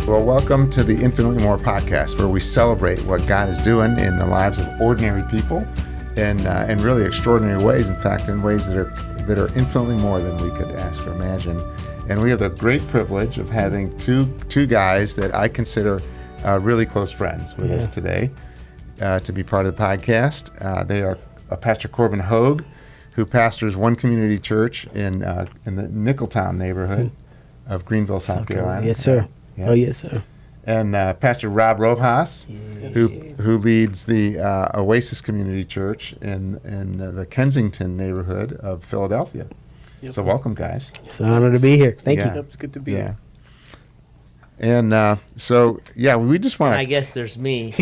Well, welcome to the Infinitely More podcast, where we celebrate what God is doing in the lives of ordinary people in really extraordinary ways. In fact, in ways that are infinitely more than we could ask or imagine. And we have the great privilege of having two guys that I consider really close friends with us today to be part of the podcast. They are Pastor Corbin Hogue, who pastors One Community Church in the Nicholtown neighborhood of Greenville, South Carolina. Yes, sir. Yeah. Oh, yes, sir. And Pastor Rob Rojas, Yes. who leads the Oasis Community Church in the Kensington neighborhood of Philadelphia. Yep. So welcome, guys. It's an honor to be here. Thank Yeah. you. It's good to be here. And we just want I to. guess there's me,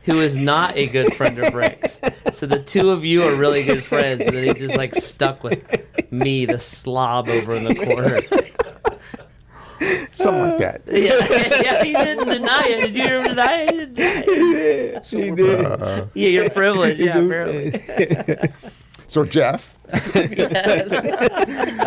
who is not a good friend of Rick's. So the two of you are really good friends, and then he just like stuck with me, the slob over in the corner. Something like that. Yeah, he didn't deny it. Did you ever deny it? He didn't deny it. She did. Yeah, you're privileged. Yeah, apparently. So Jeff, Yes.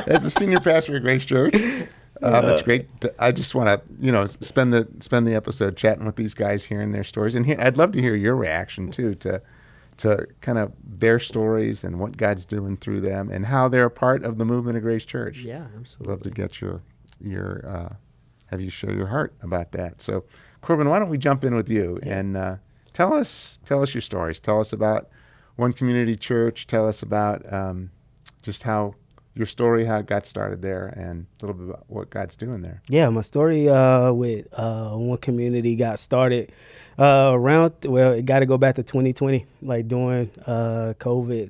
as a senior pastor at Grace Church, it's great. I just want to, spend the episode chatting with these guys, hearing their stories, and I'd love to hear your reaction too to kind of their stories and what God's doing through them and how they're a part of the movement of Grace Church. Yeah, I'd absolutely. love to get have you share your heart about that. So, Corbin, why don't we jump in with you and tell us your stories. Tell us about One Community Church. Tell us about just how your story, how it got started there, and a little bit about what God's doing there. Yeah, my story with One Community got started it got to go back to 2020, like during COVID.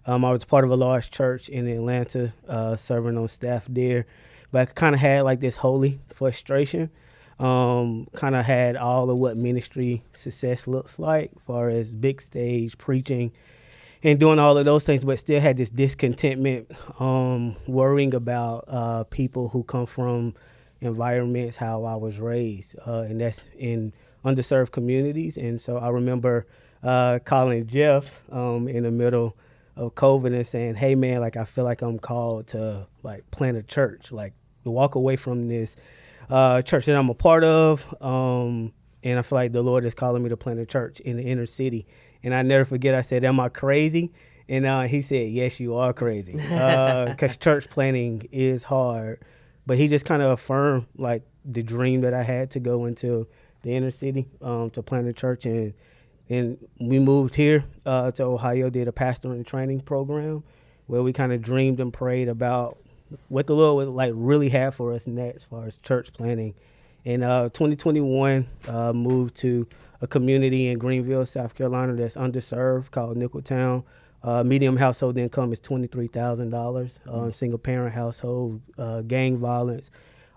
I was part of a large church in Atlanta, serving on staff there. But I kind of had like this holy frustration. Kind of had all of what ministry success looks like, as far as big stage preaching and doing all of those things, but still had this discontentment, worrying about people who come from environments how I was raised, and that's in underserved communities. And so I remember calling Jeff in the middle of COVID and saying, "Hey man, like I feel like I'm called to like plant a church, like to walk away from this church that I'm a part of, and I feel like the Lord is calling me to plant a church in the inner city." And I never forget, I said, "Am I crazy?" And he said, "Yes, you are crazy," because church planting is hard. But he just kind of affirmed like the dream that I had to go into the inner city to plant a church. And we moved here to Ohio, did a pastoring training program where we kind of dreamed and prayed about what the Lord would like really have for us next as far as church planting. In 2021, moved to a community in Greenville, South Carolina that's underserved called Nicholtown. Medium household income is $23,000, single parent household, gang violence,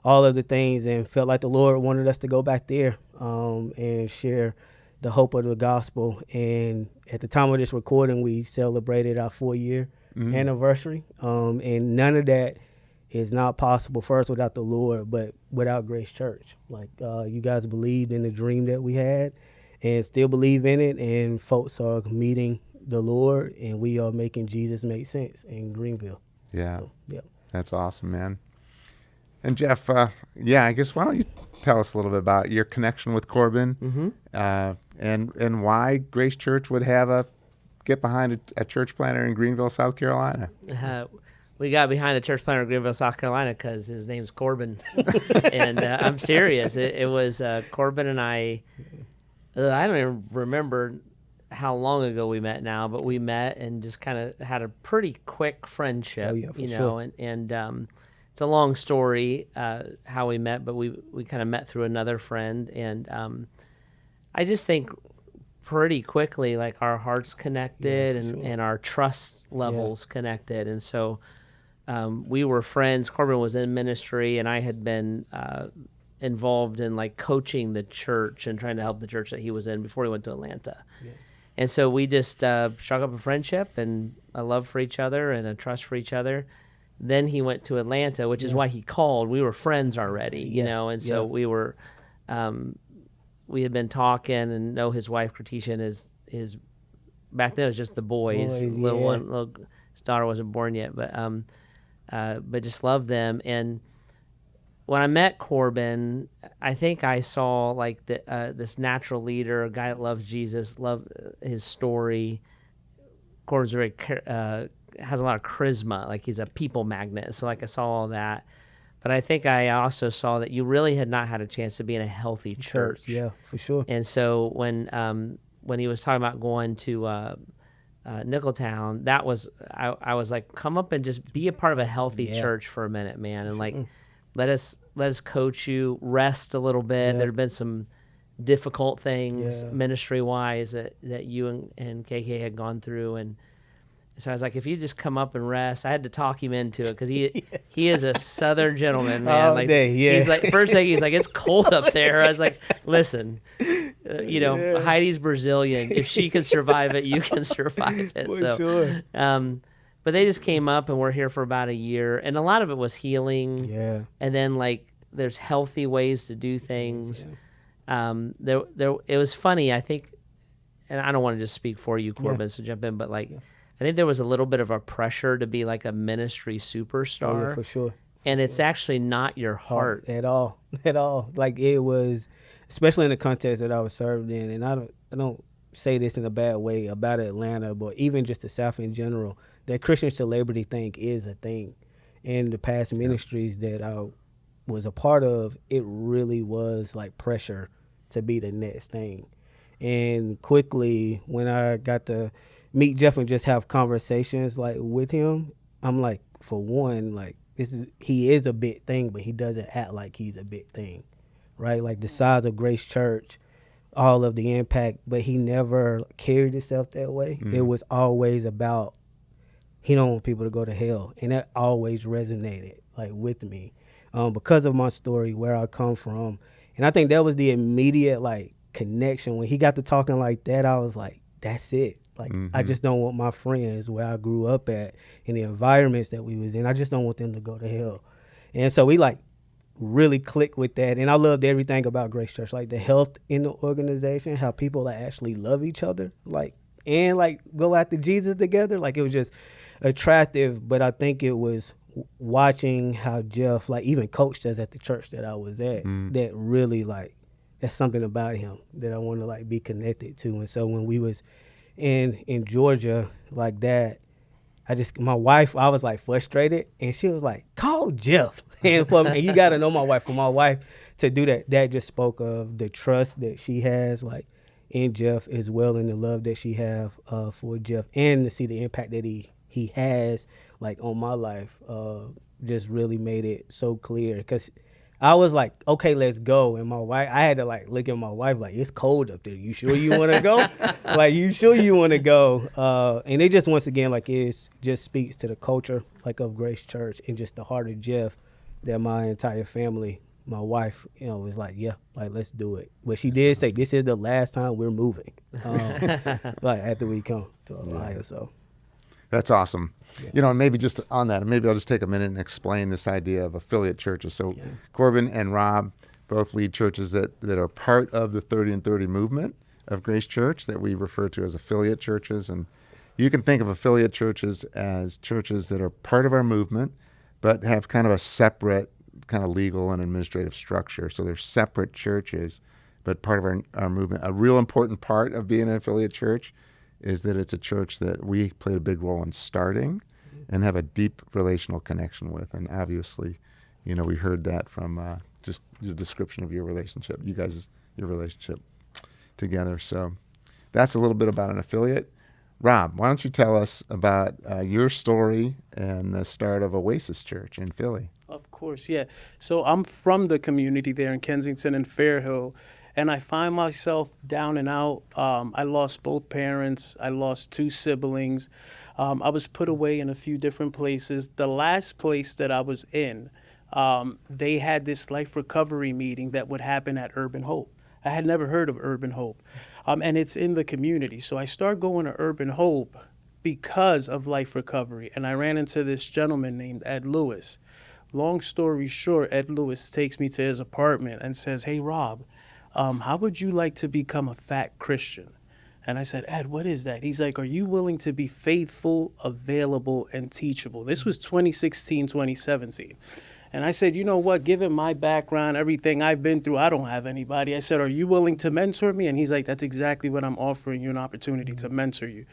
all of the things, and felt like the Lord wanted us to go back there and share the hope of the gospel. And at the time of this recording, we celebrated our 4-year anniversary, and none of that is not possible, first without the Lord, but without Grace Church. Like you guys believed in the dream that we had and still believe in it, and folks are meeting the Lord, and we are making Jesus make sense in Greenville. Yeah, So, yeah. That's awesome, man. And Jeff, I guess why don't you tell us a little bit about your connection with Corbin, and why Grace Church would get behind a church planter in Greenville, South Carolina. We got behind a church planter in Greenville, South Carolina, because his name's Corbin. And I'm serious. It was Corbin and I don't even remember how long ago we met now, but we met and just kind of had a pretty quick friendship, Oh, yeah, for you know, sure. and it's a long story how we met, but we kind of met through another friend. And I just think pretty quickly, like our hearts connected, and our trust levels connected. And so we were friends. Corbin was in ministry, and I had been involved in like coaching the church and trying to help the church that he was in before he went to Atlanta. Yeah. And so we just struck up a friendship and a love for each other and a trust for each other. Then he went to Atlanta, which is why he called. We were friends already, you know, and so we were, we had been talking, and know his wife, Creticia, his back then it was just the boys. His daughter wasn't born yet, but just loved them. And when I met Corbin, I think I saw like this natural leader, a guy that loves Jesus, loved his story. Corbin's very has a lot of charisma, like he's a people magnet. So like I saw all that, but I think I also saw that you really had not had a chance to be in a healthy church. Yeah, for sure. And so when he was talking about going to Nicholtown, that was I was like, come up and just be a part of a healthy church for a minute, man, and like let us coach you, rest a little bit. There have been some difficult things ministry wise that you and KK had gone through, and so I was like, if you just come up and rest. I had to talk him into it because he is a Southern gentleman, man. All like day, yeah. He's like, first thing he's like, it's cold up there. I was like, listen, Heidi's Brazilian. If she can survive it, you can survive it. For sure. But they just came up and we're here for about a year, and a lot of it was healing. Yeah. And then like there's healthy ways to do things. There it was funny, I think, and I don't want to just speak for you, Corbin, so jump in, but like I think there was a little bit of a pressure to be like a ministry superstar. Oh, yeah, for sure. And it's actually not your heart at all. Like it was, especially in the context that I was served in, and I don't say this in a bad way about Atlanta, but even just the South in general, that Christian celebrity thing is a thing. In the past ministries that I was a part of, it really was like pressure to be the next thing. And quickly, when I got to meet Jeff and just have conversations like with him, I'm like, for one, like he is a big thing, but he doesn't act like he's a big thing, right? Like the size of Grace Church, all of the impact, but he never carried himself that way. It was always about he don't want people to go to hell, and that always resonated like with me because of my story, where I come from. And I think that was the immediate like connection. When he got to talking like that, I was like, that's it. Like I just don't want my friends where I grew up at in the environments that we was in, I just don't want them to go to hell. And so we like really clicked with that. And I loved everything about Grace Church, like the health in the organization, how people like actually love each other, like, and like go after Jesus together. Like it was just attractive. But I think it was watching how Jeff like even coached us at the church that I was at, that really like, that's something about him that I want to like be connected to. And so when we was in Georgia like that, my wife, I was like frustrated, and she was like, call Jeff. And you got to know my wife. For my wife to do that just spoke of the trust that she has like in Jeff as well, and the love that she have for Jeff, and to see the impact that he has like on my life just really made it so clear. Because I was like, okay, let's go. And my wife, I had to like look at my wife like, it's cold up there. You sure you want to go? Like, you sure you want to go? And it just, once again, like it just speaks to the culture like of Grace Church and just the heart of Jeff, that my entire family, my wife, was like, yeah, like let's do it. But she did say, this is the last time we're moving, like after we come to Ohio. So. That's awesome. Yeah. And maybe just on that, maybe I'll just take a minute and explain this idea of affiliate churches. So Corbin and Rob both lead churches that are part of the 30 and 30 movement of Grace Church that we refer to as affiliate churches. And you can think of affiliate churches as churches that are part of our movement, but have kind of a separate kind of legal and administrative structure. So they're separate churches, but part of our movement. A real important part of being an affiliate church is that it's a church that we played a big role in starting and have a deep relational connection with. And obviously, we heard that from just your description of your relationship, your relationship together. So that's a little bit about an affiliate. Rob, why don't you tell us about your story and the start of Oasis Church in Philly? Of course, yeah. So I'm from the community there in Kensington and Fairhill, and I find myself down and out. I lost both parents. I lost 2 siblings. I was put away in a few different places. The last place that I was in, they had this life recovery meeting that would happen at Urban Hope. I had never heard of Urban Hope, and it's in the community. So I started going to Urban Hope because of life recovery, and I ran into this gentleman named Ed Lewis. Long story short, Ed Lewis takes me to his apartment and says, hey, Rob, how would you like to become a fat Christian? And I said, Ed, what is that? He's like, are you willing to be faithful, available, and teachable? This was 2016, 2017. And I said, you know what, given my background, everything I've been through, I don't have anybody. I said, are you willing to mentor me? And he's like, that's exactly what I'm offering you, an opportunity to mentor you.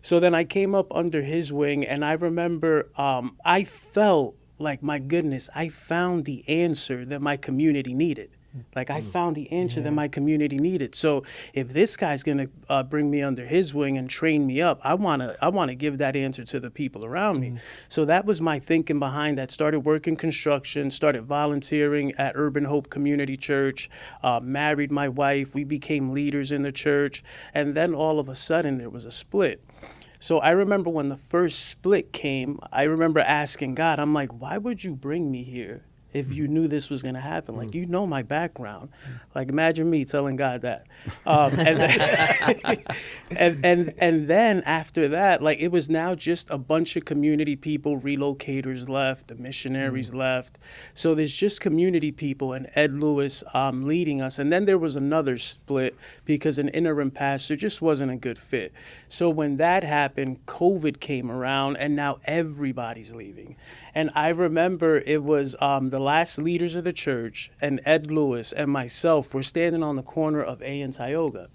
So then I came up under his wing, and I remember I felt like, my goodness, I found the answer that my community needed. Like, I found the answer that my community needed. So if this guy's going to bring me under his wing and train me up, I want to give that answer to the people around me. So that was my thinking behind that. Started working construction, started volunteering at Urban Hope Community Church, married my wife. We became leaders in the church. And then all of a sudden there was a split. So I remember when the first split came, I remember asking God, I'm like, why would you bring me here if you knew this was going to happen? Like, you know my background. Like, imagine me telling God that. And then after that, like, it was now just a bunch of community people, relocators left, the missionaries left. So there's just community people and Ed Lewis leading us. And then there was another split because an interim pastor just wasn't a good fit. So when that happened, COVID came around, and now everybody's leaving. And I remember it was the last leaders of the church, and Ed Lewis and myself were standing on the corner of A and Tioga.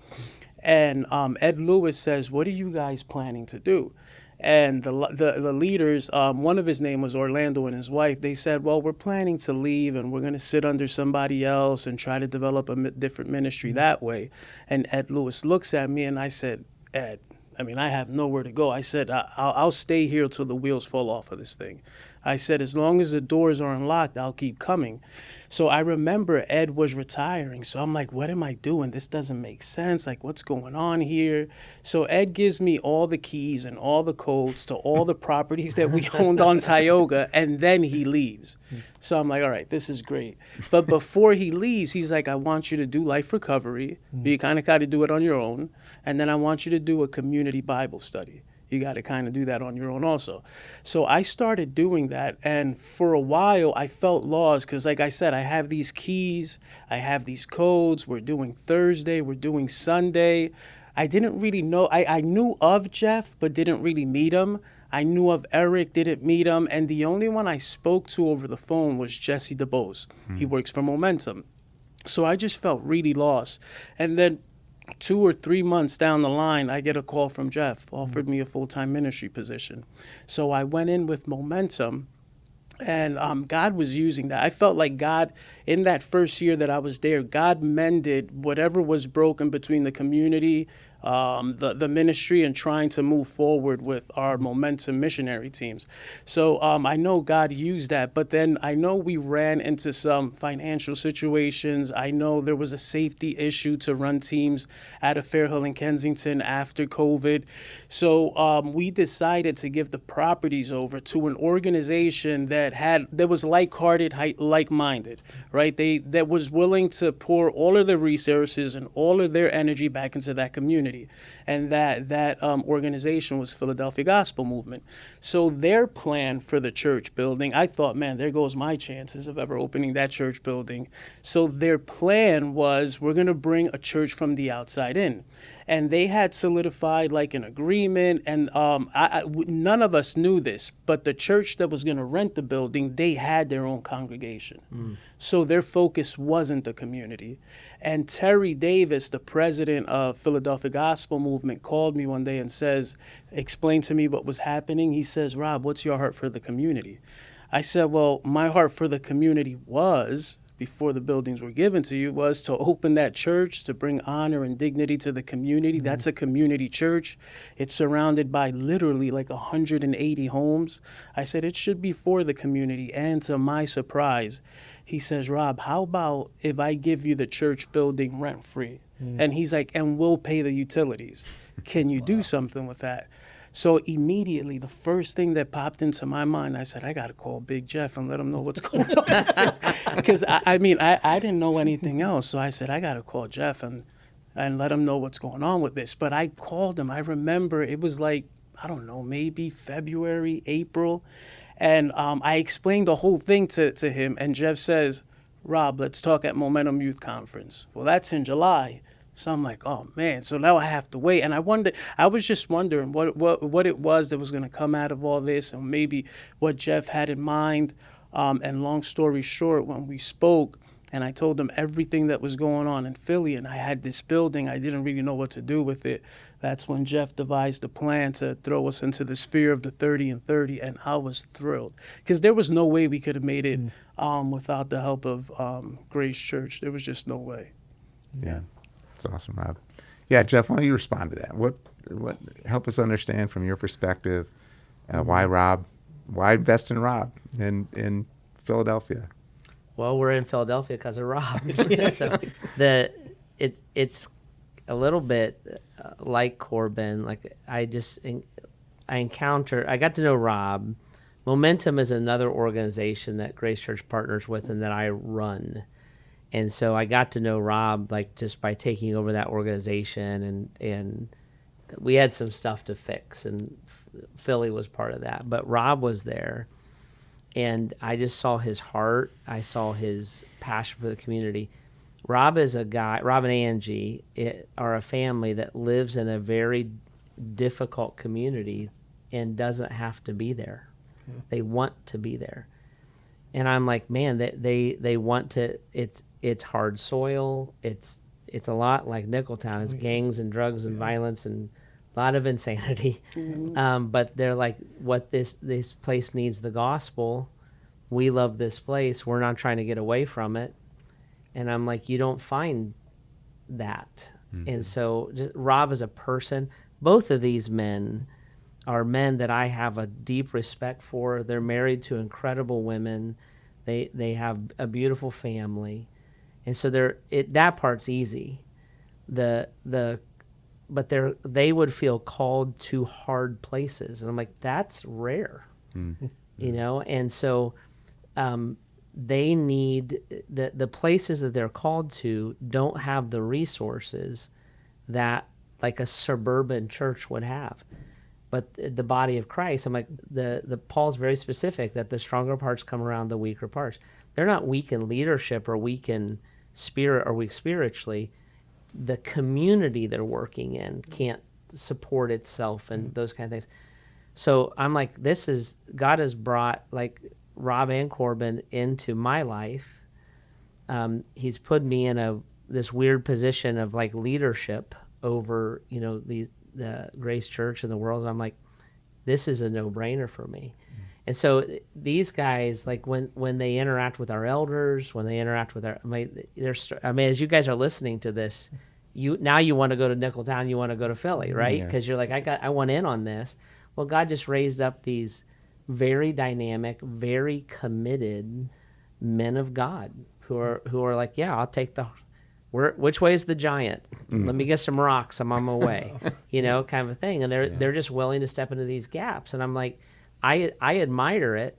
And Ed Lewis says, what are you guys planning to do? And the leaders, one of his name was Orlando and his wife, they said, well, we're planning to leave and we're going to sit under somebody else and try to develop a different ministry that way. And Ed Lewis looks at me, and I said, Ed, I mean, I have nowhere to go. I said, I'll stay here till the wheels fall off of this thing. I said, as long as the doors are unlocked, I'll keep coming. So I remember Ed was retiring. So I'm like, what am I doing? This doesn't make sense. Like, what's going on here? So Ed gives me all the keys and all the codes to all the properties that we owned on Tioga, and then he leaves. So I'm like, all right, this is great. But before he leaves, he's like, I want you to do life recovery, but you kind of got to do it on your own. And then I want you to do a community Bible study. You got to kind of do that on your own also. So I started doing that. And for a while, I felt lost because, like I said, I have these keys, I have these codes. We're doing Thursday, we're doing Sunday. I didn't really know. I knew of Jeff, but didn't really meet him. I knew of Eric, didn't meet him. And the only one I spoke to over the phone was Jesse DeBose. He works for Momentum. So I just felt really lost. And then 2 or 3 months down the line, I get a call from Jeff, offered me a full-time ministry position. So I went in with Momentum, and God was using that. I felt like God, in that first year that I was there, God mended whatever was broken between the community, the ministry, and trying to move forward with our Momentum missionary teams. So I know God used that, but then I know we ran into some financial situations. I know there was a safety issue to run teams out of Fairhill and Kensington after COVID. So we decided to give the properties over to an organization that was like-hearted, like-minded, right? That was willing to pour all of their resources and all of their energy back into that community. And that organization was Philadelphia Gospel Movement. So their plan for the church building, I thought, man, there goes my chances of ever opening that church building. So their plan was, we're going to bring a church from the outside in. And they had solidified like an agreement, and none of us knew this, but the church that was going to rent the building, they had their own congregation. So their focus wasn't the community. And Terry Davis, the president of Philadelphia Gospel Movement, called me one day and says, explain to me what was happening. He says, Rob, what's your heart for the community? I said, well, my heart for the community was, before the buildings were given to you, was to open that church, to bring honor and dignity to the community. That's a community church. It's surrounded by literally like 180 homes. I said, it should be for the community. And to my surprise, he says, Rob, how about if I give you the church building rent-free? And he's like, and we'll pay the utilities. Can you do something with that? So immediately, the first thing that popped into my mind, I said, I got to call Big Jeff and let him know what's going on. Because, I didn't know anything else. So I said, I got to call Jeff and let him know what's going on with this. But I called him. I remember it was like, I don't know, maybe February, April. And I explained the whole thing to him. And Jeff says, Rob, let's talk at Momentum Youth Conference. Well, that's in July. So I'm like, oh man, so now I have to wait. And I was just wondering what it was that was going to come out of all this, and maybe what Jeff had in mind. And long story short, when we spoke, and I told them everything that was going on in Philly, and I had this building, I didn't really know what to do with it. That's when Jeff devised a plan to throw us into the sphere of the 30 and 30, and I was thrilled. Because there was no way we could have made it without the help of Grace Church. There was just no way. Yeah, that's awesome, Rob. Yeah, Jeff, why don't you respond to that? What help us understand from your perspective why invest in Rob in Philadelphia? Well, we're in Philadelphia because of Rob. So it's a little bit like Corbin. Like I got to know Rob. Momentum is another organization that Grace Church partners with and that I run. And so I got to know Rob like just by taking over that organization, and we had some stuff to fix, and Philly was part of that. But Rob was there. And I just saw his heart. I saw his passion for the community. Rob is a guy, Rob and Angie are a family that lives in a very difficult community and doesn't have to be there. Yeah. They want to be there. And I'm like, man, they want to, it's hard soil. It's a lot like Nicholtown. It's gangs and drugs and violence and a lot of insanity. Mm-hmm. But they're like, what this place needs the gospel. We love this place. We're not trying to get away from it. And I'm like, you don't find that. Mm-hmm. And so Rob is a person. Both of these men are men that I have a deep respect for. They're married to incredible women. They have a beautiful family. And so that part's easy. But they would feel called to hard places, and I'm like, that's rare, you know. And so they need the places that they're called to don't have the resources that like a suburban church would have. But the body of Christ, I'm like, the Paul's very specific that the stronger parts come around the weaker parts. They're not weak in leadership or weak in spirit or weak spiritually. The community they're working in can't support itself and those kind of things. So I'm like, God has brought like Rob and Corbin into my life. He's put me in this weird position of like leadership over, you know, the Grace Church and the world. And I'm like, this is a no-brainer for me. And so these guys, like when they interact with our elders, when they interact with as you guys are listening to this, you want to go to Nicholtown, you want to go to Philly, right? Because you're like, I want in on this. Well, God just raised up these very dynamic, very committed men of God who are like, yeah, I'll take which way is the giant? Let me get some rocks. I'm on my way, you know, kind of a thing. And they're just willing to step into these gaps. And I'm like, I admire it,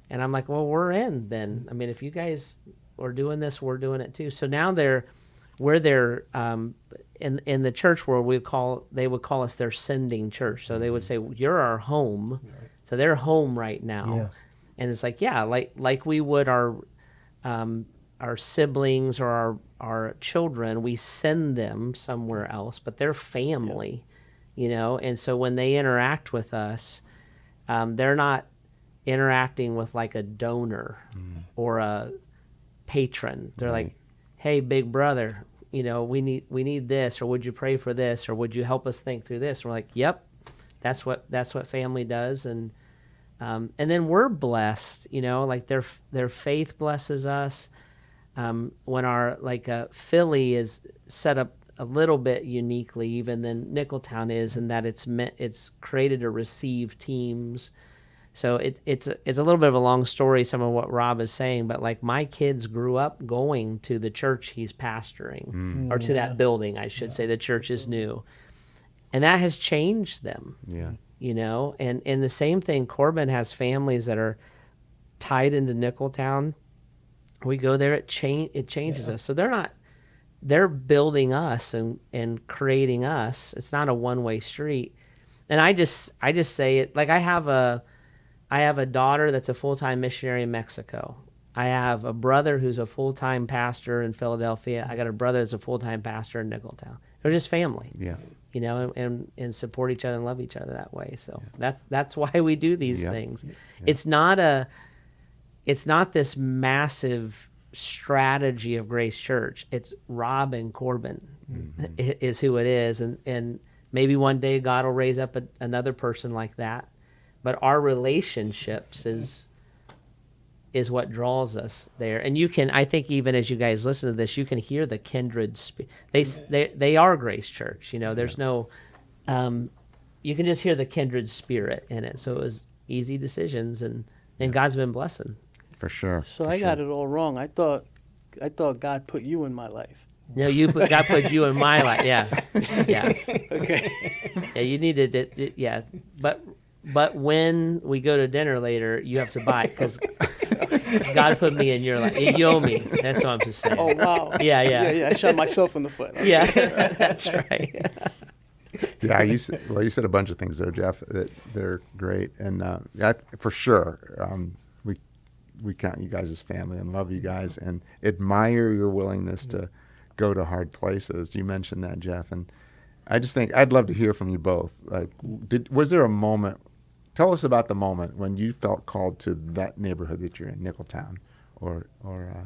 and I'm like, well, we're in then. I mean, if you guys are doing this, we're doing it too. So now we're there in the church world. They would call us their sending church. So they would say, you're our home. Right. So they're home right now, yeah. And it's like, yeah, like we would our siblings or our children, we send them somewhere else, but they're family, you know. And so when they interact with us, they're not interacting with like a donor or a patron. They're like, hey, big brother, you know, we need this, or would you pray for this, or would you help us think through this? And we're like, yep, that's what family does. And then we're blessed, you know, like their faith blesses us. When our Philly is set up a little bit uniquely even than Nicholtown is, in that it's created to receive teams. So it's a little bit of a long story, some of what Rob is saying, but like my kids grew up going to the church he's pastoring, or to that building, I should say. The church is new, and that has changed them. Yeah, you know, and the same thing. Corbin has families that are tied into Nicholtown. We go there, it changes us. So they're building us and creating us. It's not a one-way street. And I just say it like I have a daughter that's a full-time missionary in Mexico. I have a brother who's a full-time pastor in Philadelphia. I got a brother that's a full-time pastor in Nicholtown. They're just family. Yeah. You know, and support each other and love each other that way. So that's why we do these things. Yeah. It's not it's not this massive strategy of Grace Church. It's Rob and Corbin is who it is. And maybe one day God will raise up another person like that. But our relationships is what draws us there. And you can, I think, even as you guys listen to this, you can hear the kindred they are Grace Church. You know, there's no, you can just hear the kindred spirit in it. So it was easy decisions, and God's been blessing. For sure. So I got it all wrong. I thought God put you in my life. No, God put you in my life. Yeah. Okay. Yeah, you needed it. Yeah. But when we go to dinner later, you have to buy it because God put me in your life. You owe me. That's what I'm just saying. Oh, wow. Yeah. I shot myself in the foot. Okay. Yeah, that's right. Yeah, you said a bunch of things there, Jeff, that they're great. And for sure, we count you guys as family and love you guys and admire your willingness to go to hard places. You mentioned that, Jeff, and I just think I'd love to hear from you both. Like, was there a moment? Tell us about the moment when you felt called to that neighborhood that you're in, Nicholtown or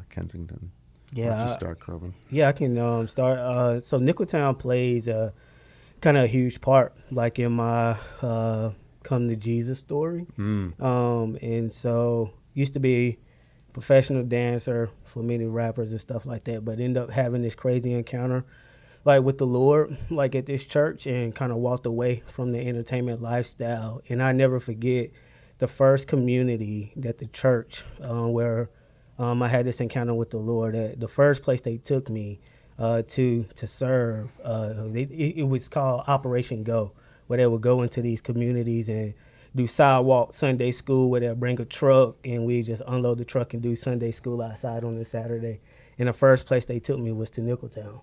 Kensington. Yeah. Why don't you start, Corbin? Yeah, I can start. So Nicholtown plays kind of a huge part, like in my come to Jesus story. And so used to be a professional dancer for many rappers and stuff like that, but ended up having this crazy encounter like with the Lord, like at this church, and kind of walked away from the entertainment lifestyle. And I never forget the first community that the church where I had this encounter with the Lord. The first place they took me to serve, it was called Operation Go, where they would go into these communities and do sidewalk Sunday school, where they'll bring a truck and we just unload the truck and do Sunday school outside on a Saturday. And the first place they took me was to Nicholtown.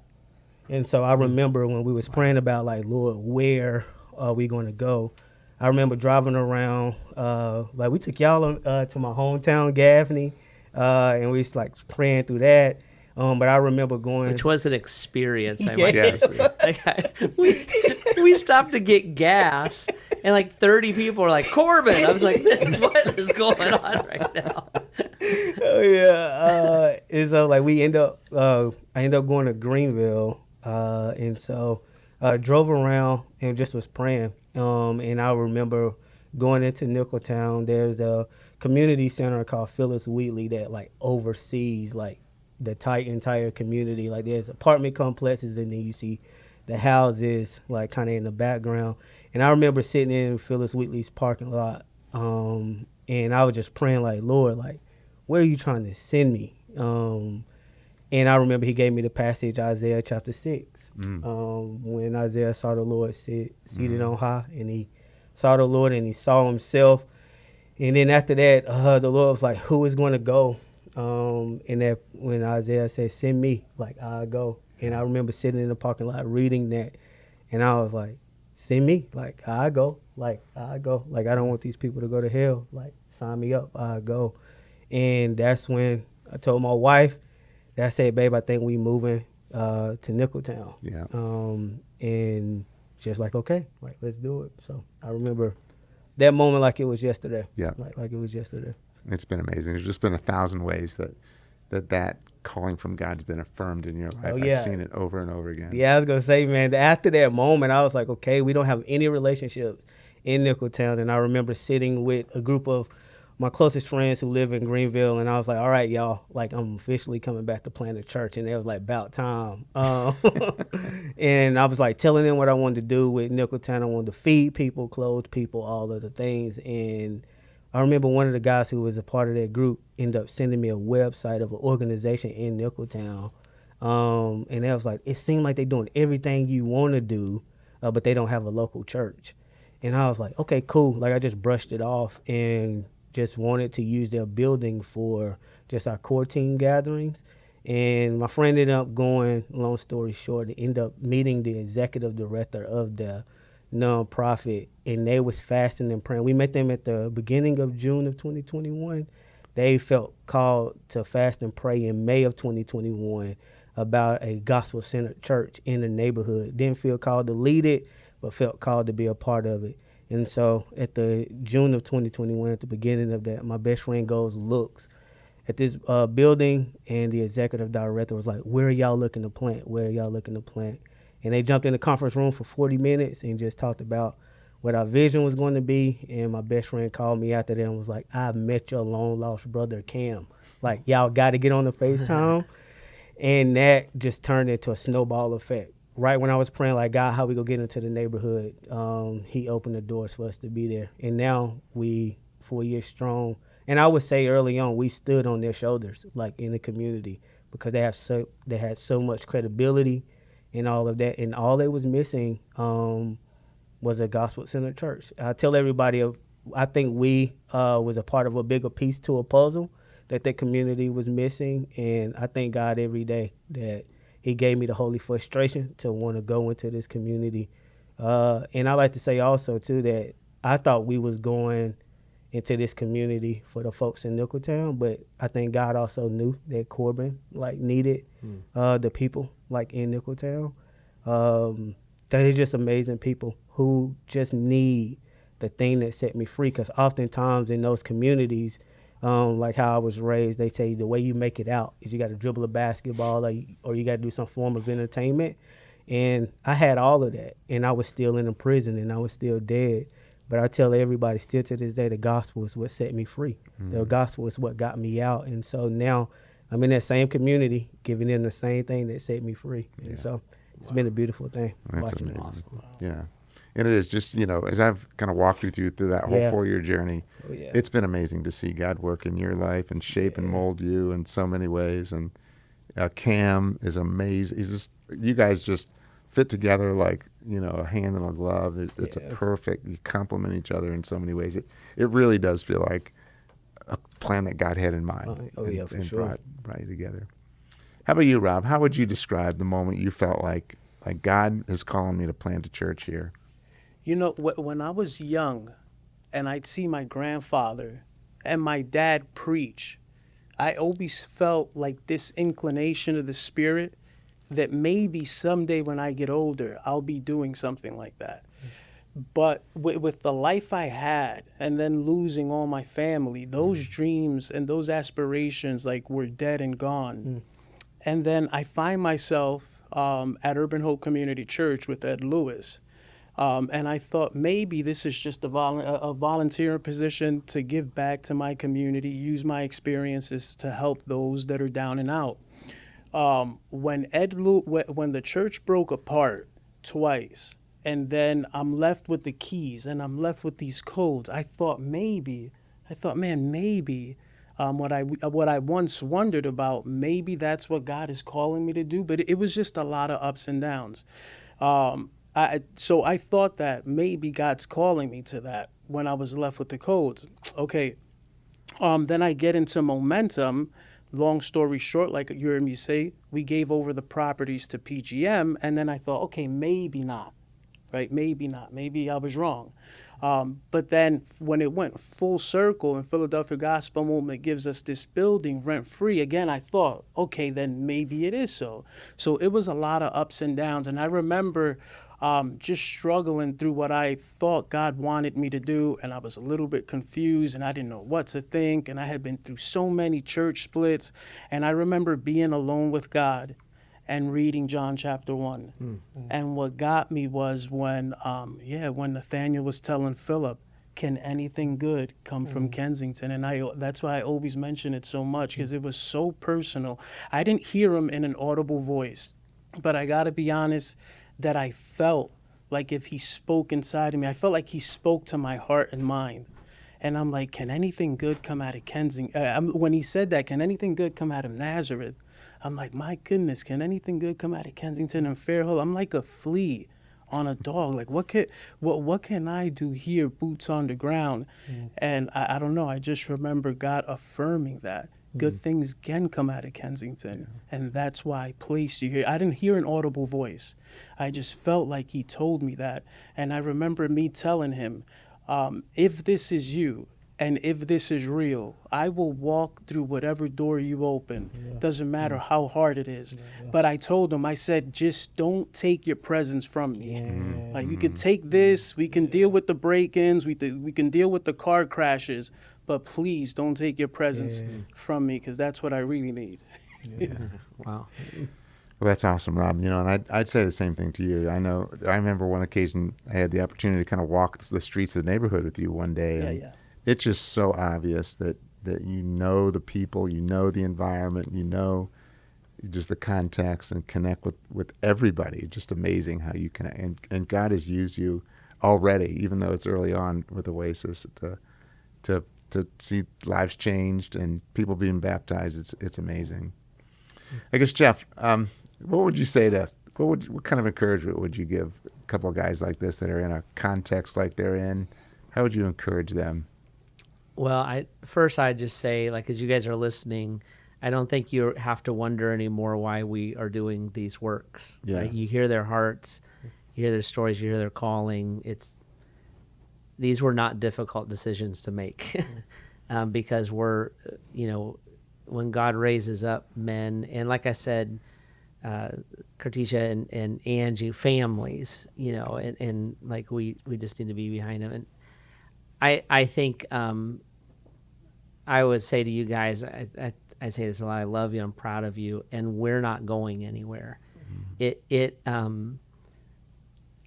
And so I remember when we was praying about, like, Lord, where are we going to go? I remember driving around, like we took y'all to my hometown, Gaffney, and we was like praying through that. But I remember going, which was an experience. Yes. We stopped to get gas, and like 30 people were like, Corbin. I was like, what is going on right now? Oh yeah. And so like I ended up going to Greenville, and so drove around and just was praying. And I remember going into Nicholtown. There's a community center called Phyllis Wheatley that like oversees like the entire community. Like there's apartment complexes, and then you see the houses like kind of in the background. And I remember sitting in Phyllis Wheatley's parking lot, and I was just praying like, Lord, like, where are you trying to send me? And I remember he gave me the passage, Isaiah chapter 6, when Isaiah saw the Lord seated on high, and he saw the Lord and he saw himself. And then after that, the Lord was like, who is going to go? And that when Isaiah said, send me, like, I'll go. And I remember sitting in the parking lot reading that, and I was like, send me, like, I'll go. Like, I'll go. Like, I don't want these people to go to hell. Like, sign me up, I'll go. And that's when I told my wife, that I said, babe, I think we moving to Nicholtown. Yeah. And just like, okay, like, let's do it. So I remember that moment like it was yesterday. Yeah. Like it was yesterday. It's been amazing. There's just been 1,000 ways that calling from God's been affirmed in your life. Oh, yeah. I've seen it over and over again. Yeah, I was going to say, man, after that moment, I was like, okay, we don't have any relationships in Nicholtown. And I remember sitting with a group of my closest friends who live in Greenville, and I was like, all right, y'all, like, I'm officially coming back to plant a church. And it was like about time. And I was like telling them what I wanted to do with Nicholtown. I wanted to feed people, clothe people, all of the things. And I remember one of the guys who was a part of that group ended up sending me a website of an organization in Nicholtown. And they was like, it seemed like they're doing everything you want to do, but they don't have a local church. And I was like, okay, cool. Like, I just brushed it off and just wanted to use their building for just our core team gatherings. And my friend ended up going, long story short, ended up meeting the executive director of the nonprofit, and they was fasting and praying. We met them at the beginning of June of 2021. They felt called to fast and pray in May of 2021 about a gospel-centered church in the neighborhood. Didn't feel called to lead it, but felt called to be a part of it. And so at the June of 2021, at the beginning of that, my best friend goes, looks, at this building, and the executive director was like, "Where are y'all looking to plant? Where are y'all looking to plant?" And they jumped in the conference room for 40 minutes and just talked about what our vision was going to be. And my best friend called me after that and was like, "I've met your long lost brother, Cam. Like, y'all got to get on the FaceTime." And that just turned into a snowball effect. Right when I was praying, like, God, how we gonna get into the neighborhood? He opened the doors for us to be there. And now we 4 years strong. And I would say early on, we stood on their shoulders, like in the community, because they had so much credibility and all of that. And all they was missing was a gospel-centered church. I tell everybody, I think we was a part of a bigger piece to a puzzle that the community was missing. And I thank God every day that he gave me the holy frustration to want to go into this community. And I like to say also, too, that I thought we was going into this community for the folks in Nicholtown, but I think God also knew that Corbin, like, needed the people, like, in Nicholtown. They're just amazing people who just need the thing that set me free, because oftentimes in those communities, like how I was raised, they say the way you make it out is you got to dribble a basketball or you got to do some form of entertainment. And I had all of that, and I was still in a prison, and I was still dead. But I tell everybody still to this day, the gospel is what set me free. The gospel is what got me out. And so now I'm in that same community, giving them the same thing that set me free. Yeah. And so it's been a beautiful thing. That's amazing. Awesome. Yeah. And it is just, as I've kind of walked with you through that whole 4-year journey, it's been amazing to see God work in your life and shape and mold you in so many ways. And Cam is amazing. You guys just fit together like, a hand in a glove. It's a perfect, you complement each other in so many ways. It really does feel like a plan that God had in mind. For sure. Brought you together. How about you, Rob? How would you describe the moment you felt like God is calling me to plant a church here? When I was young and I'd see my grandfather and my dad preach, I always felt like this inclination of the spirit that maybe someday when I get older, I'll be doing something like that. But with the life I had and then losing all my family, those dreams and those aspirations were dead and gone. And then I find myself at Urban Hope Community Church with Ed Lewis. And I thought maybe this is just a volunteer position to give back to my community, use my experiences to help those that are down and out. When the church broke apart twice, and then I'm left with the keys and I'm left with these codes, I thought, maybe what I once wondered about, maybe that's what God is calling me to do. But it was just a lot of ups and downs. So I thought that maybe God's calling me to that when I was left with the codes. Okay. Then I get into momentum. Long story short, like you heard me say, we gave over the properties to PGM, and then I thought, okay, maybe not, right? Maybe not. Maybe I was wrong. But then when it went full circle and Philadelphia Gospel Movement gives us this building rent-free, again, I thought, okay, then maybe it is so. So it was a lot of ups and downs, and I remember just struggling through what I thought God wanted me to do, and I was a little bit confused, and I didn't know what to think, and I had been through so many church splits, and I remember being alone with God and reading John chapter 1. And what got me was when Nathaniel was telling Philip, can anything good come from Kensington? And that's why I always mention it so much, because it was so personal. I didn't hear him in an audible voice, but I got to be honest, that I felt like if he spoke inside of me, I felt like he spoke to my heart and mind. And I'm like, can anything good come out of Kensington? When he said that, can anything good come out of Nazareth? I'm like, my goodness, can anything good come out of Kensington and Fairhill? I'm like a flea on a dog. Like, what can I do here, boots on the ground? And I don't know, I just remember God affirming that. Good things can come out of Kensington, and that's why I placed you here. I didn't hear an audible voice. I just felt like he told me that. And I remember me telling him, if this is you, and if this is real, I will walk through whatever door you open. Doesn't matter how hard it is. But I told him, I said, just don't take your presence from me. Like, you can take this, we can deal with the break-ins, we can deal with the car crashes, but please don't take your presence Yeah. from me, because that's what I really need. Wow. Well, that's awesome, Rob. You know, and I'd say the same thing to you. I know. I remember one occasion I had the opportunity to kind of walk the streets of the neighborhood with you one day, and Yeah. it's just so obvious that you know the people, you know the environment, you know just the context, and connect with everybody. Just amazing how you can, and God has used you already, even though it's early on with Oasis, to see lives changed and people being baptized. It's amazing. I guess, Jeff, what would you say what kind of encouragement would you give a couple of guys like this that are in a context like they're in? How would you encourage them? Well, I'd just say, like, as you guys are listening, I don't think you have to wonder anymore why we are doing these works. Yeah. Like, you hear their hearts, you hear their stories, you hear their calling. These were not difficult decisions to make, because we're, when God raises up men, and like I said, Kartisha and Angie, families, and like we just need to be behind them. And I think I would say to you guys, I say this a lot. I love you. I'm proud of you, and we're not going anywhere.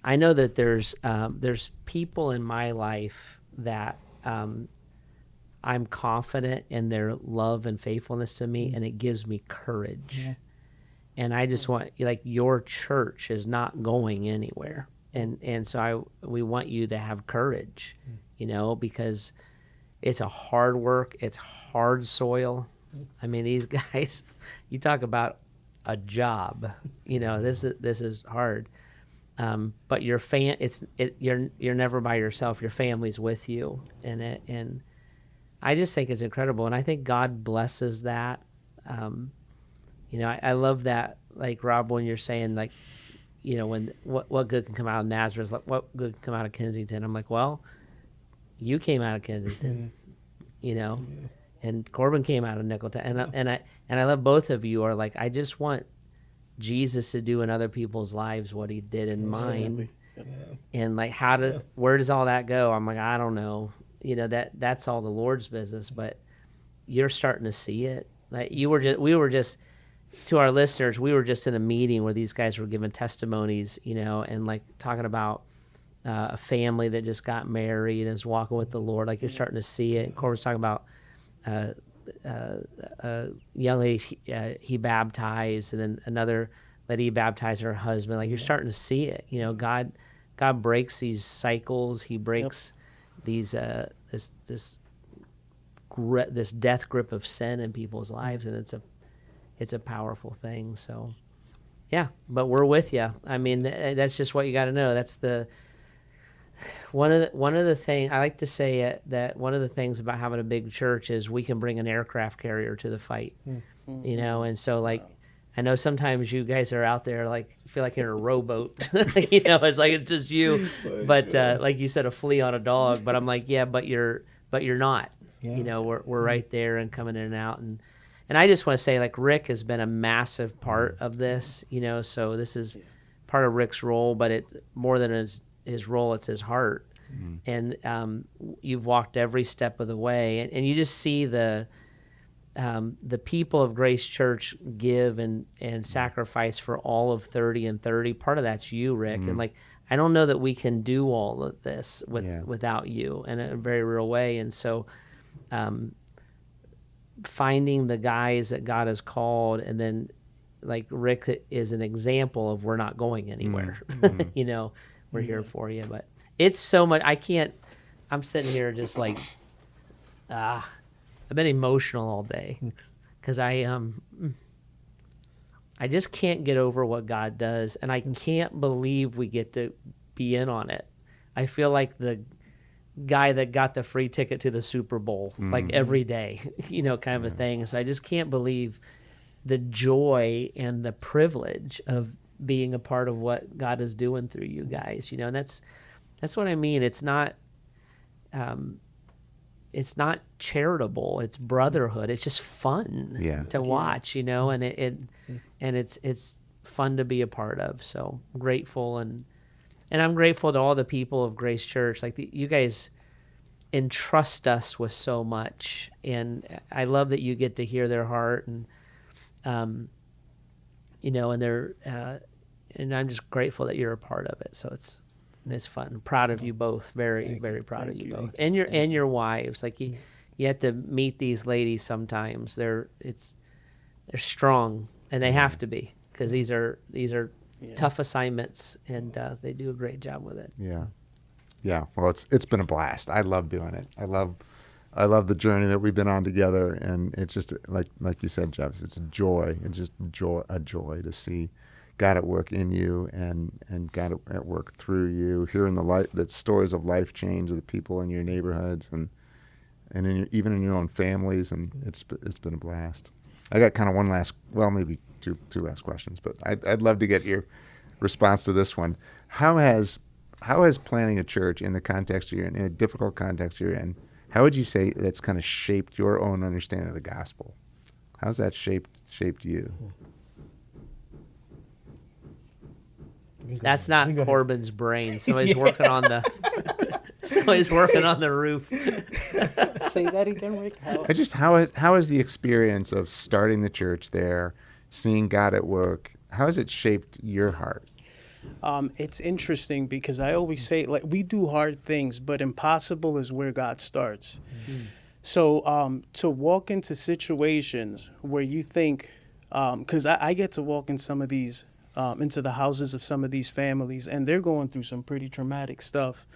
I know that there's people in my life that I'm confident in their love and faithfulness to me, and it gives me courage. Yeah. And I just want, like, your church is not going anywhere, and so we want you to have courage, because it's a hard work, it's hard soil. I mean, these guys, you talk about a job, this is hard. But you're never by yourself. Your family's with you, and I just think it's incredible, and I think God blesses that. I love that, like, Rob, when you're saying, like, when what good can come out of Nazareth, like, what good can come out of Kensington? I'm like, well, you came out of Kensington, and Corbin came out of Nicholtown, and I love both of you. Are like, I just want Jesus to do in other people's lives what he did in mine. Yeah. And like, where does all that go? I'm like, I don't know. That's all the Lord's business, but you're starting to see it. Like, we were just to our listeners, we were just in a meeting where these guys were giving testimonies, and like talking about a family that just got married and is walking with the Lord. Like, you're starting to see it. Corbin's talking about a young lady he baptized, and then another lady baptized her husband. Like, you're starting to see it. God breaks these cycles. He breaks these this death grip of sin in people's lives, and it's a powerful thing. So, yeah, but we're with you. I mean, that's just what you got to know. That's one of the things I like to say, that one of the things about having a big church is we can bring an aircraft carrier to the fight, and so, like, I know sometimes you guys are out there, like, feel like you're in a rowboat, it's like it's just you, but like you said, a flea on a dog. But I'm like, yeah, but you're not. Yeah. We're right there and coming in and out, and I just want to say, like, Rick has been a massive part of this, so this is part of Rick's role, but it's more than his role, it's his heart. And you've walked every step of the way, and you just see the people of Grace Church give and sacrifice for all of 30 and 30. Part of that's you, Rick. And, like, I don't know that we can do all of this without you in a very real way. And so finding the guys that God has called, and then, like, Rick is an example of, we're not going anywhere. We're here for you. But it's so much. I'm sitting here just like, I've been emotional all day, because I just can't get over what God does, and I can't believe we get to be in on it. I feel like the guy that got the free ticket to the Super Bowl, like, every day, kind of a thing. So I just can't believe the joy and the privilege of being a part of what God is doing through you guys, and that's what I mean. It's not charitable. It's brotherhood. It's just fun to watch, and it's fun to be a part of. So I'm grateful, and I'm grateful to all the people of Grace Church. Like, you guys, entrust us with so much. And I love that you get to hear their heart, and you know, and they're and I'm just grateful that you're a part of it. So it's fun. I'm proud of you both. Very proud of you both, and your wives. Like you have to meet these ladies sometimes. They're strong, and they have to be, because these are tough assignments, and they do a great job with it. Yeah. Well, it's been a blast. I love doing it. I love the journey that we've been on together, and it's just like you said, Jeff. It's a joy. It's just a joy to see God at work in you, and God at work through you, hearing the stories of life change of the people in your neighborhoods, and even in your own families, and it's been a blast. I got kind of maybe two last questions, but I'd love to get your response to this one. How has planning a church in the context you're in a difficult context you're in, how would you say that's kind of shaped your own understanding of the gospel? How's that shaped you? That's not Corbin's brain. Somebody's working on the roof. Say that again, Rick. How is the experience of starting the church there, seeing God at work, how has it shaped your heart? It's interesting because I always say, like, we do hard things, but impossible is where God starts. Mm-hmm. So to walk into situations where you think, because I get to walk in some of these, into the houses of some of these families, and they're going through some pretty traumatic stuff.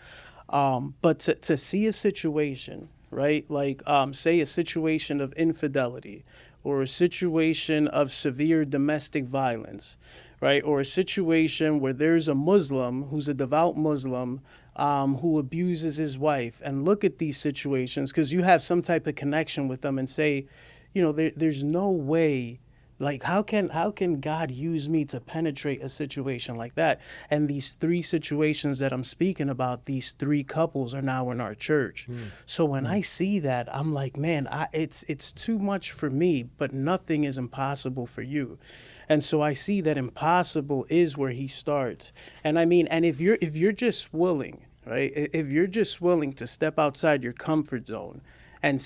But to see a situation, right, like say a situation of infidelity, or a situation of severe domestic violence, right, or a situation where there's a Muslim who's a devout Muslim who abuses his wife, and look at these situations because you have some type of connection with them and say, you know, there's no way. Like, how can God use me to penetrate a situation like that? And these three situations that I'm speaking about, these three couples are now in our church. So when I see that, I'm like, man, it's too much for me, but nothing is impossible for you. And so I see that impossible is where he starts. And I mean, and if you're just willing, right? If you're just willing to step outside your comfort zone and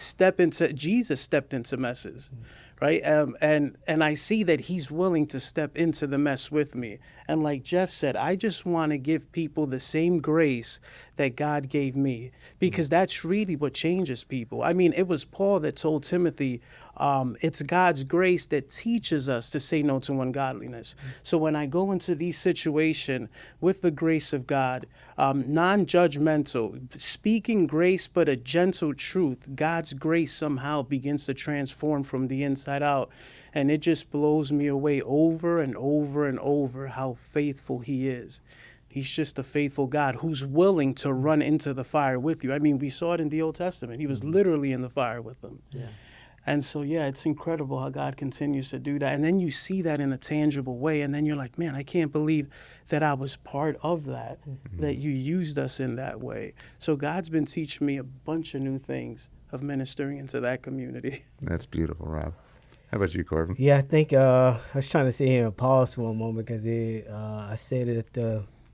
Jesus stepped into messes. Right. And I see that he's willing to step into the mess with me. And like Jeff said, I just want to give people the same grace that God gave me, because that's really what changes people. I mean, it was Paul that told Timothy, it's God's grace that teaches us to say no to ungodliness. So when I go into these situations with the grace of God, non-judgmental, speaking grace but a gentle truth, God's grace somehow begins to transform from the inside out. And it just blows me away over and over and over how faithful he is. He's just a faithful God who's willing to run into the fire with you. I mean, we saw it in the Old Testament. He was literally in the fire with them. Yeah. And so, yeah, it's incredible how God continues to do that. And then you see that in a tangible way. And then you're like, man, I can't believe that I was part of that, that you used us in that way. So God's been teaching me a bunch of new things of ministering into that community. That's beautiful, Rob. How about you, Corbin? Yeah, I think I was trying to sit here and pause for a moment because I said it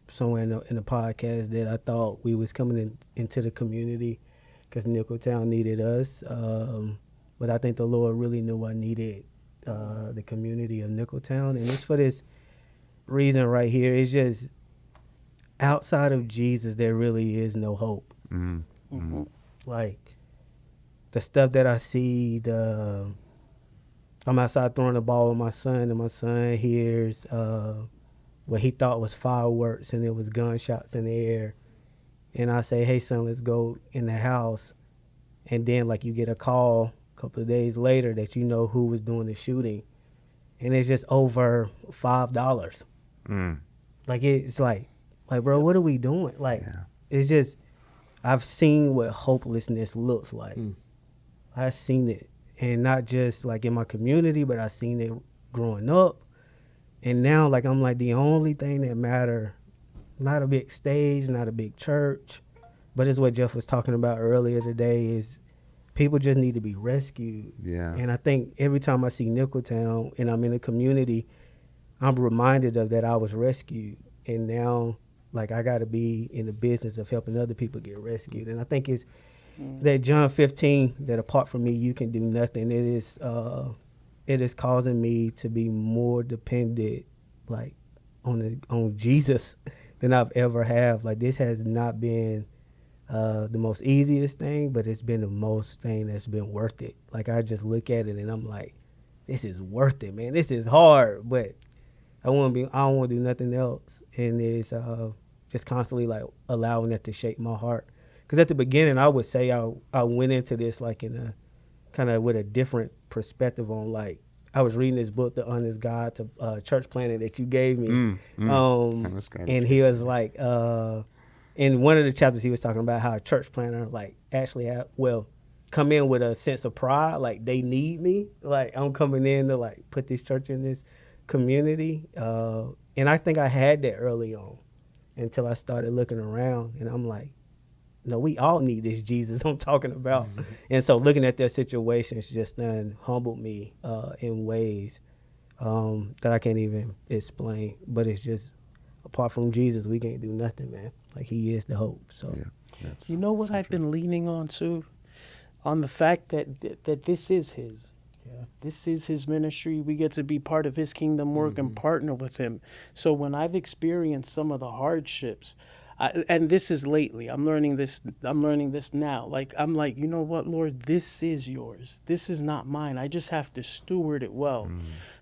somewhere in the podcast that I thought we was coming into the community because Nicholtown needed us. But I think the Lord really knew I needed the community of Nicholtown. And it's for this reason right here. It's just outside of Jesus, there really is no hope. Mm-hmm. Mm-hmm. Like the stuff that I see, I'm outside throwing the ball with my son, and my son hears what he thought was fireworks, and it was gunshots in the air. And I say, hey, son, let's go in the house. And then, like, you get a call a couple of days later that you know who was doing the shooting. And it's just over $5. Like, it's like, bro, what are we doing? Like, it's just, I've seen what hopelessness looks like. I've seen it. And not just, like, in my community, but I've seen it growing up. And now, like, I'm like, the only thing that matter, not a big stage, not a big church, but it's what Jeff was talking about earlier today, is people just need to be rescued. Yeah. And I think every time I see Nicholtown and I'm in a community, I'm reminded of that I was rescued. And now, like, I got to be in the business of helping other people get rescued. And I think that John 15, that apart from me, you can do nothing. It is causing me to be more dependent, like, on Jesus than I've ever have. Like, this has not been the most easiest thing, but it's been the most thing that's been worth it. Like, I just look at it and I'm like, this is worth it, man. This is hard, but I don't want to do nothing else. And it's just constantly like allowing that to shape my heart. Because at the beginning, I would say I went into this like in a kind of with a different perspective on, like, I was reading this book, The Honest God to Church Planning, that you gave me. And he was like, in one of the chapters, he was talking about how a church planner, like, actually come in with a sense of pride, like they need me, like I'm coming in to like put this church in this community. And I think I had that early on until I started looking around, and I'm like, no, we all need this Jesus I'm talking about. Mm-hmm. And so looking at their situations just then humbled me in ways that I can't even explain. But it's just, apart from Jesus, we can't do nothing, man. Like, he is the hope. So, yeah, you know what I've been leaning on too? On the fact that this is his. Yeah. This is his ministry. We get to be part of his kingdom work and partner with him. So when I've experienced some of the hardships, and this is lately, I'm learning this now. Like, I'm like, you know what, Lord, this is yours. This is not mine. I just have to steward it well.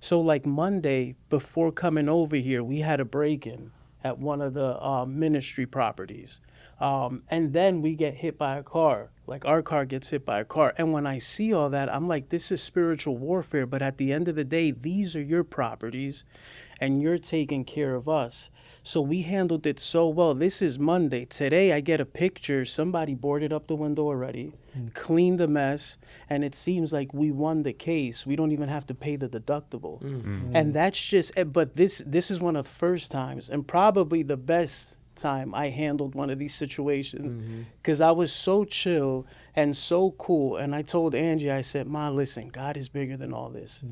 So like Monday, before coming over here, we had a break-in at one of the ministry properties. And then we get hit by a car. Like, our car gets hit by a car. And when I see all that, I'm like, this is spiritual warfare. But at the end of the day, these are your properties, and you're taking care of us. So we handled it so well. This is Monday. Today, I get a picture. Somebody boarded up the window already, cleaned the mess, and it seems like we won the case. We don't even have to pay the deductible. And that's just, but this is one of the first times, and probably the best time I handled one of these situations, because I was so chill and so cool. And I told Angie, I said, Ma, listen, God is bigger than all this.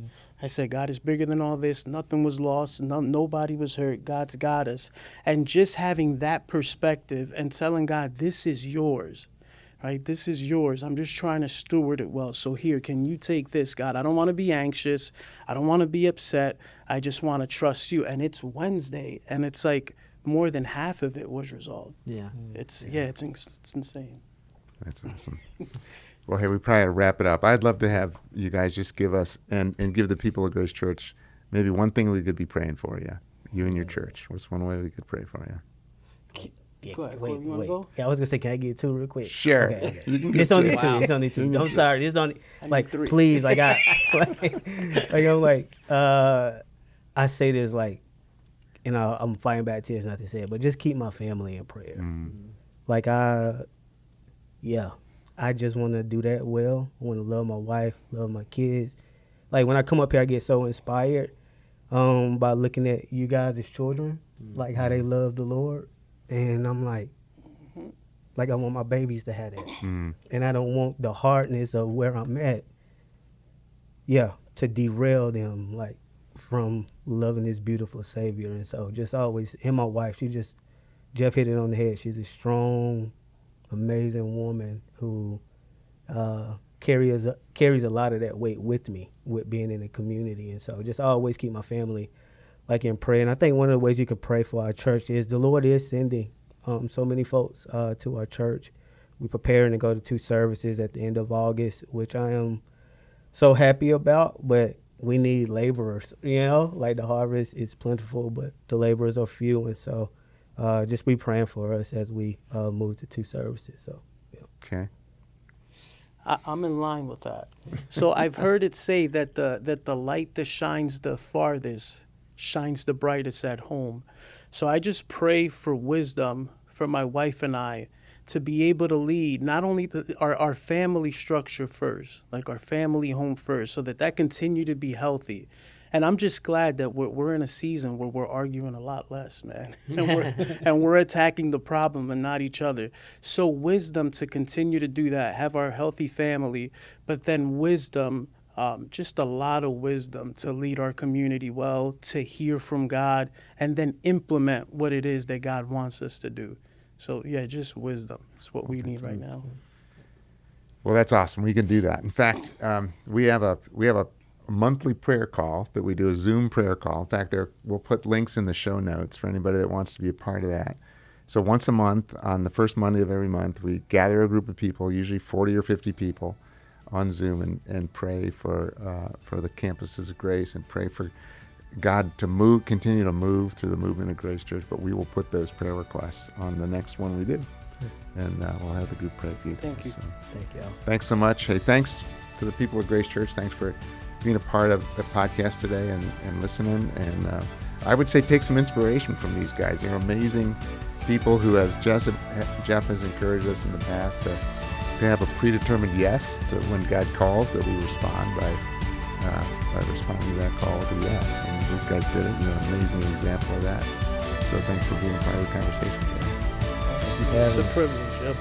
I said, God is bigger than all this. Nothing was lost. Nobody was hurt. God's got us. And just having that perspective and telling God, this is yours, right? This is yours. I'm just trying to steward it well. So here, can you take this, God? I don't want to be anxious. I don't want to be upset. I just want to trust you. And it's Wednesday, and it's like more than half of it was resolved. Yeah. It's insane. That's awesome. Well, hey, we probably ought to wrap it up. I'd love to have you guys just give us and give the people of Grace Church maybe one thing we could be praying for you and your church. What's one way we could pray for you? Yeah, go ahead, wait. Go? Yeah, I was gonna say, can I get two real quick? Sure. Okay. It's only two. It's only two. I'm sorry. It's only like three. Please. Like I'm like I say this like, you know, I'm fighting back tears not to say it, but just keep my family in prayer. Like I just want to do that well. I want to love my wife, love my kids. Like when I come up here, I get so inspired by looking at you guys as children, like how they love the Lord. And I'm like I want my babies to have that. And I don't want the hardness of where I'm at, to derail them, like, from loving this beautiful Savior. And so just always, and my wife, Jeff hit it on the head. She's a strong, amazing woman who carries a lot of that weight with me, with being in the community. And so just always keep my family like in prayer. And I think one of the ways you can pray for our church is the Lord is sending so many folks to our church. We're preparing to go to 2 services at the end of August, which I am so happy about, but we need laborers, like the harvest is plentiful, but the laborers are few. And so just be praying for us as we move to 2 services. So, yeah. Okay. I'm in line with that. So I've heard it say that the light that shines the farthest shines the brightest at home. So I just pray for wisdom for my wife and I to be able to lead not only our family structure first, like our family home first, so that continue to be healthy. And I'm just glad that we're in a season where we're arguing a lot less, man. And we're attacking the problem and not each other. So wisdom to continue to do that, have our healthy family, but then wisdom, just a lot of wisdom to lead our community well, to hear from God, and then implement what it is that God wants us to do. So, yeah, just wisdom is what we need right now. Well, that's awesome. We can do that. In fact, we have a monthly prayer call that we do, a Zoom prayer call. In fact, we'll put links in the show notes for anybody that wants to be a part of that. So once a month, on the first Monday of every month, we gather a group of people, usually 40 or 50 people, on Zoom and pray for the campuses of Grace and pray for God to continue to move through the movement of Grace Church. But we will put those prayer requests on the next one we do. And we'll have the group pray for you. Thank you. So, Thank you. thanks so much. Hey, thanks to the people of Grace Church. Thanks for being a part of the podcast today and listening. And I would say take some inspiration from these guys. They're amazing people who, as Jeff has encouraged us in the past, to have a predetermined yes to when God calls, that we respond by responding to that call with a yes. And these guys did it. You're an amazing example of that. So thanks for being part of the conversation today. It's a privilege. Yep.